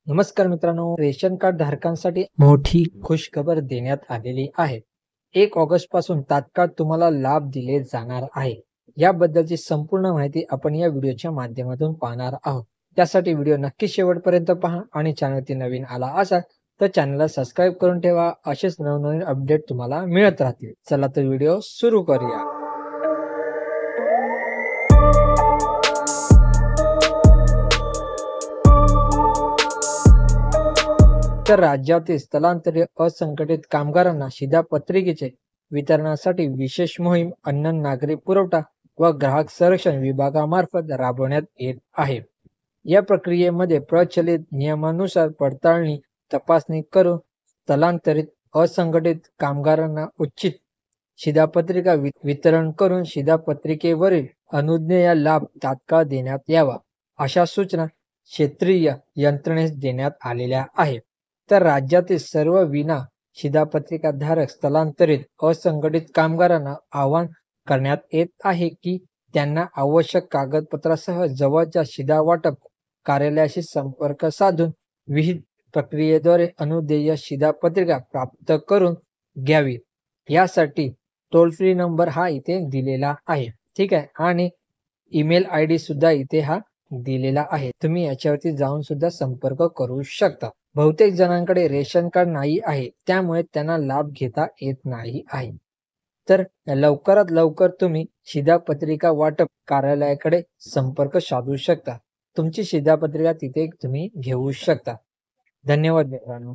नमस्कार मित्रांनो, ration card धारकांसाठी मोठी खुशखबर देण्यात आलेली आहे. 1 ऑगस्ट पासून तात्काळ तुम्हाला लाभ दिले जाणार आहे. याबद्दलची संपूर्ण माहिती आपण या व्हिडिओच्या माध्यमातून पाहणार आहोत. त्यासाठी व्हिडिओ नक्की शेवटपर्यंत पहा आणि चॅनलवरती नवीन आला असाल तर चॅनलला सबस्क्राईब करून ठेवा. असेच नवनवीन अपडेट तुम्हाला मिळत राहतील. चला तर व्हिडिओ सुरू करूया. तर राज्यातील स्थलांतरित असंघटित कामगारांना शिधापत्रिकेचे वितरणासाठी विशेष मोहीम अन्न नागरी पुरवठा व ग्राहक संरक्षण विभागामार्फत राबवण्यात येत आहे. या प्रक्रियेमध्ये प्रचलित नियमानुसार पडताळणी तपासणी करून स्थलांतरित असंघटित कामगारांना उचित शिधापत्रिका वितरण करून शिधापत्रिकेवरील अनुज्ञेय लाभ तात्काळ देण्यात यावा अशा सूचना क्षेत्रीय यंत्रणेस देण्यात आलेल्या आहेत. तर राज्यातील सर्व विना शिधापत्रिका धारक स्थलांतरित असंघटित कामगारांना आवाहन करण्यात येत आहे की त्यांना आवश्यक कागदपत्रासह जवळच्या शिधा वाटप कार्यालयाशी संपर्क साधून विहित प्रक्रियेद्वारे अनुदेय शिधापत्रिका प्राप्त करून घ्यावी. यासाठी टोल फ्री नंबर हा इथे दिलेला आहे. ठीक आहे, आणि ईमेल आयडी सुद्धा इथे हा दिलेला आहे. तुम्ही याच्यावरती जाऊन सुद्धा संपर्क करू शकता. बहुतेक जणांकडे रेशन कार्ड नाही आहे, त्यामुळे त्यांना लाभ घेता येत नाही आहे. तर लवकरात लवकर तुम्ही शिधापत्रिका वाटप कार्यालयाकडे संपर्क साधू शकता. तुमची शिधापत्रिका तिथे तुम्ही घेऊ शकता. धन्यवाद मित्रांनो.